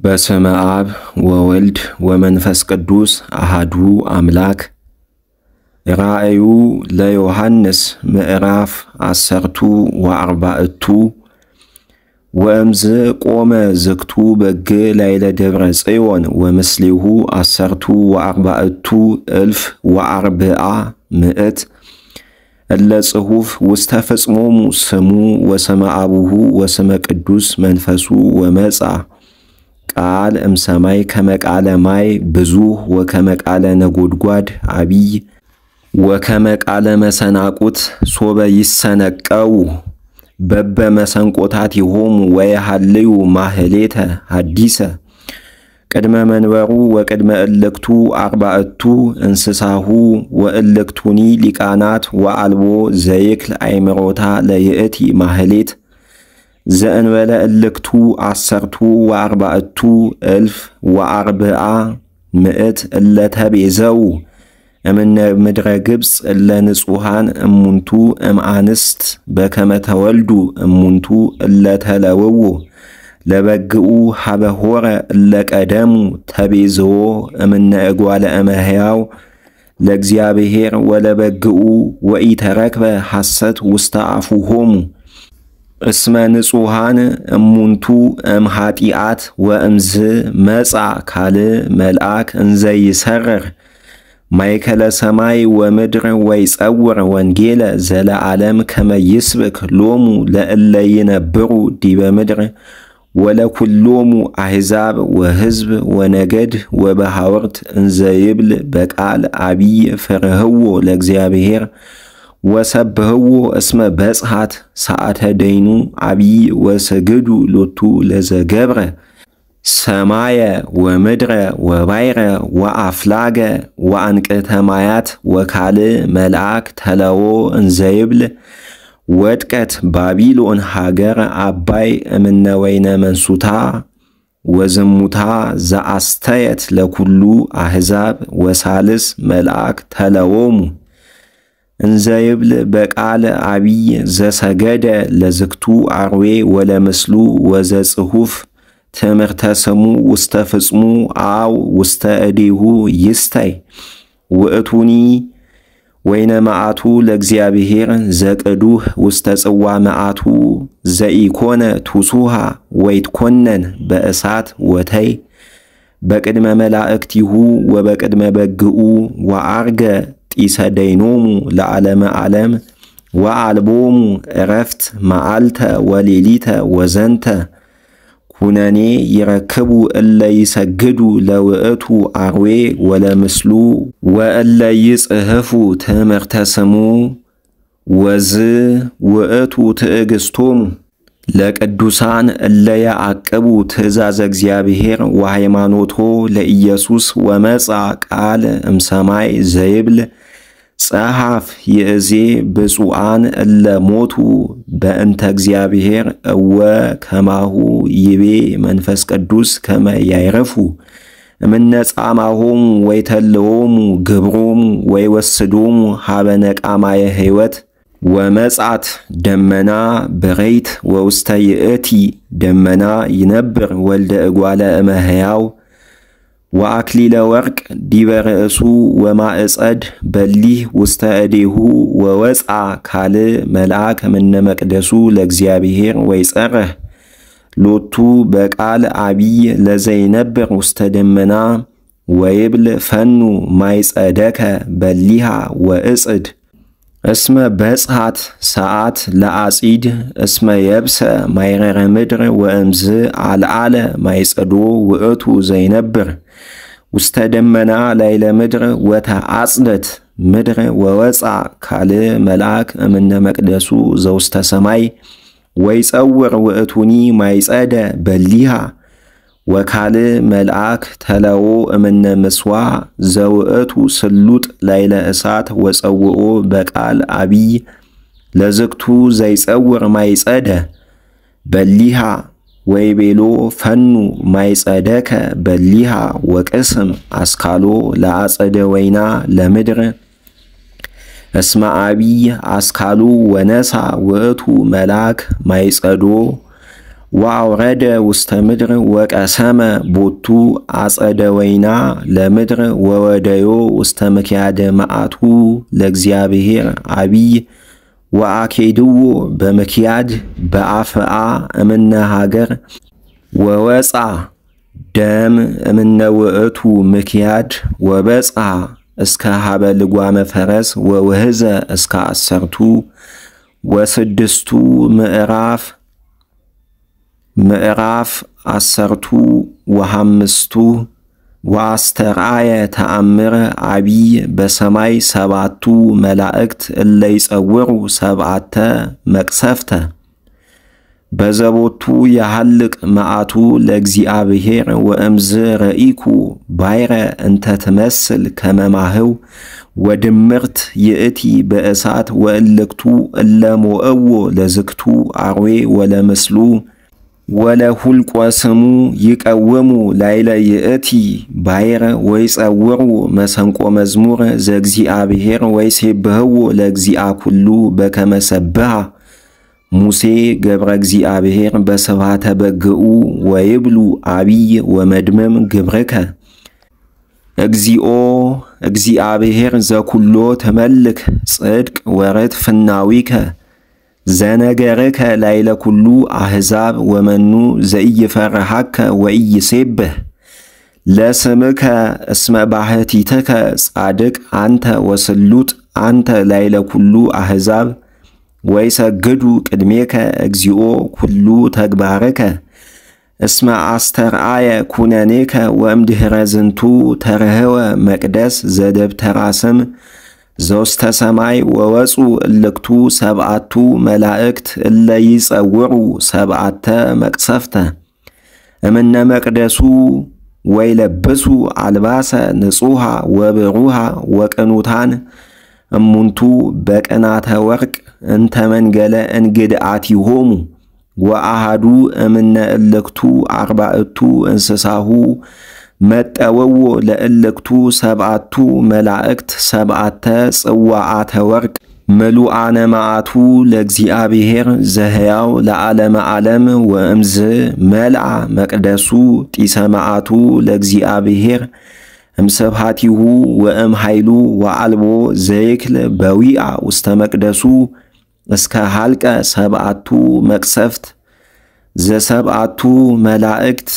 በስመ አብ ወወልድ ወመንፈስ ቅዱስ አሃዱ አምላክ። ራእዩ ለዮሐንስ ምዕራፍ 14 ወእምዝ ቆመ ዝክቱ በግ ላይለ ደብረ ጽዮን ወምስሌሁ 14,000 እለ ጽሑፍ ውስተ ፍጽሞሙ ስሙ ወስመ አቡሁ ወስመ ቅዱስ መንፈሱ ወመጻ ቃል እምሰማይ ከመቃለ ማይ ብዙህ ወከመቃለ ነጎድጓድ አቢይ ወከመቃለ መሰናቁት ሶበ ይሰነቀው በበመሰንቆታቲሆሙ ወየሃልዩ ማህሌተ ሐዲሰ ቅድመ መንበሩ ወቅድመ እልክቱ 4 እንስሳሁ ወእልክቱኒ ሊቃናት ወአልቦ ዘይክል አይምሮታ ለይእቲ ማህሌት ዘእንበለ እልክቱ 14,000 እለተቤዘው እምነ ምድረ ግብፅ እለንጹሃን እሙንቱ እምአንስት በከመ ተወልዱ እሙንቱ እለተለውው ለበግኡ ሀበሆረ እለቀደሙ ተቤዝዎ እምነ እጓለ እመሕያው ለእግዚአብሔር ወለበግኡ ወኢተረክበ ሐሰት ውስተ አፉሆሙ እስመ ንጹሃን እሙንቱ እምኃጢአት ወእምዝ መጻ ካልእ መልአክ እንዘይሰርር ማእከለ ሰማይ ወምድር ወይጸውር ወንጌለ ዘለዓለም ከመ ይስብክ ሎሙ ለእለ ይነብሩ ዲበ ምድር ወለኩሎሙ አሕዛብ ወሕዝብ ወነገድ ወበሃወርት እንዘይብል በቃል አቢይ ፍርህዎ ለእግዚአብሔር ወሰብህዎ እስመ በጽሐት ሰዓተ ደይኑ አቢይ ወሰግዱ ሎቱ ለዘገብረ ሰማየ ወምድረ ወባይረ ወአፍላገ ወአንቅዕተ ማያት ወካልእ መልአክ ተለዎ እንዘይብል ወድቀት ባቢሎን ሀገር አባይ እምነ ወይነ መንሱታ ወዝሙታ ዘአስተየት ለኩሉ አሕዛብ ወሳልስ መልአክ ተለዎሙ እንዘይብል በቃል አቢይ ዘሰገደ ለዝክቱ አርዌ ወለምስሉ ወዘጽሑፍ ትምህርተ ስሙ ውስተ ፍጽሙ አው ውስተ እዴሁ ይስታይ ውእቱኒ ወይነ መዓቱ ለእግዚአብሔር ዘቅዱህ ውስተ ጽዋ መዓቱ ዘኢኮነ ቱሱሃ ወይትኮነን በእሳት ወተይ በቅድመ መላእክቲሁ ወበቅድመ በግኡ ወአርገ ጢሰ ደይኖሙ ለዓለመ ዓለም ወአልቦሙ ዕረፍት መዓልተ ወሌሊተ ወዘንተ ኩነኔ ይረክቡ እለ ይሰግዱ ለውእቱ አርዌ ወለምስሉ ወእለ ይጽሕፉ ትምህርተ ስሙ ወዝ ውእቱ ትዕግስቶሙ ለቅዱሳን እለ ያዕቅቡ ትእዛዘ እግዚአብሔር ወሃይማኖቶ ለኢየሱስ ወመጻ ቃል እምሰማይ ዘይብል ጸሐፍ ይእዜ ብፁዓን እለ ሞቱ በእንተ እግዚአብሔር እወ ከማሁ ይቤ መንፈስ ቅዱስ ከመ ያይረፉ እምነ ጻማሆሙ ወይተልዎሙ ግብሮሙ ወይወስዶሙ ሀበ ነቃማየ ሕይወት ወመጻት ደመና በረይት ወውስተ ይእቲ ደመና ይነብር ወልደ እጓለ እመሕያው ወአክሊለ ወርቅ ዲበ ርእሱ ወማዕጸድ በሊህ ውስተ እዴሁ ወወፃ ካልእ መልአክ እምነ መቅደሱ ለእግዚአብሔር ወይጸርህ ሎቱ በቃል አቢይ ለዘይነብር ውስተ ደመና ወይብል ፈኑ ማይጸደከ በሊሃ ወእጽድ እስመ በጽሐት ሰዓት ለአጺድ እስመ የብሰ ማይረረ ምድር ወእምዝ አልዓለ ማይጸዶ ውእቱ ዘይነብር ውስተ ደመና ላይለ ምድር ወተአጽደት ምድር ወወፃ ካልእ መልአክ እምነ መቅደሱ ዘውስተ ሰማይ ወይጸውር ውእቱኒ ማይጸደ በሊሃ ወካልእ መልአክ ተለዎ እምነ ምስዋዕ ዘውእቱ ስሉጥ ላይለ እሳት ወጸውኦ በቃል አቢይ ለዝክቱ ዘይጸውር ማይጸደ በሊሃ ወይቤሎ ፈኑ ማይጸደከ በሊሃ ወቅስም አስካሎ ለአጸደ ወይና ለምድር እስመ አቢይ አስካሉ ወነሳ ውእቱ መልአክ ማይጸዶ ወአውረደ ውስተ ምድር ወቀሰመ ቦቱ አጸደ ወይና ለምድር ወወደዮ ውስተ ምክያደ መዓቱ ለእግዚአብሔር አቢይ ወአኬድዎ በምክያድ በአፍአ እምነ ሀገር ወወፃ ደም እምነ ውእቱ ምክያድ ወበፃ እስከ ሀበ ልጓመ ፈረስ ወውህዘ እስከ 16 ምዕራፍ 15 ወአስተርአየ ተአምረ አቢይ በሰማይ 7 መላእክት እለ ይጸውሩ 7 መቅሰፍተ በዘቦቱ የሐልቅ መዓቱ ለእግዚአብሔር ወእምዝ ረኢኩ ባይረ እንተ ትመስል ከመማህው ወድምርት ይእቲ በእሳት ወእልክቱ እለሞእዎ ለዝክቱ አርዌ ወለምስሉ ወለሁልቆ ስሙ ይቀውሙ ላይለ ይእቲ ባይረ ወይጸውሩ መሰንቆ መዝሙር ዘእግዚአብሔር ወይሴብህዎ ለእግዚአ ኩሉ በከመ ሰብሃ ሙሴ ገብረ እግዚአብሔር በስብሐተ በግኡ ወይብሉ አቢይ ወመድመም ግብርከ እግዚኦ እግዚአብሔር ዘኩሎ ተመልክ ጽድቅ ወረት ፍናዊከ ዘነገርከ ላይለ ኩሉ አሕዛብ ወመኑ ዘኢይፈርሃከ ወኢይሴብህ ለስምከ እስመ ባሕቲትከ ጻድቅ አንተ ወስሉጥ አንተ ላይለ ኩሉ አሕዛብ ወይሰግዱ ቅድሜከ እግዚኦ ኩሉ ተግባርከ እስመ አስተርአየ ኩነኔከ ወእምድኅረ ዝንቱ ተርህወ መቅደስ ዘደብተራ ስም ዘውስተ ሰማይ ወወፁ እልክቱ 7 መላእክት እለ ይጸውሩ 7 መቅሰፍተ እምነ መቅደሱ ወይለብሱ አልባሰ ንጹሃ ወብሩሃ ወቅኑታን እሙንቱ በቀናተ ወርቅ እንተ መንገለ እንግድአቲሆሙ ወአሃዱ እምነ እልክቱ 4 እንስሳሁ መጠወዎ ለእልክቱ 7 መላእክት 7 ጽዋዓተ ወርቅ ምሉአነ መዓቱ ለእግዚአብሔር ዘሕያው ለዓለመ ዓለም ወእምዝ መልአ መቅደሱ ጢሰ መዓቱ ለእግዚአብሔር እምስብሐቲሁ ወእም ኃይሉ ወአልቦ ዘይክል በዊአ ውስተ መቅደሱ እስከ ሐልቀ 7 መቅሰፍት ዘ7 መላእክት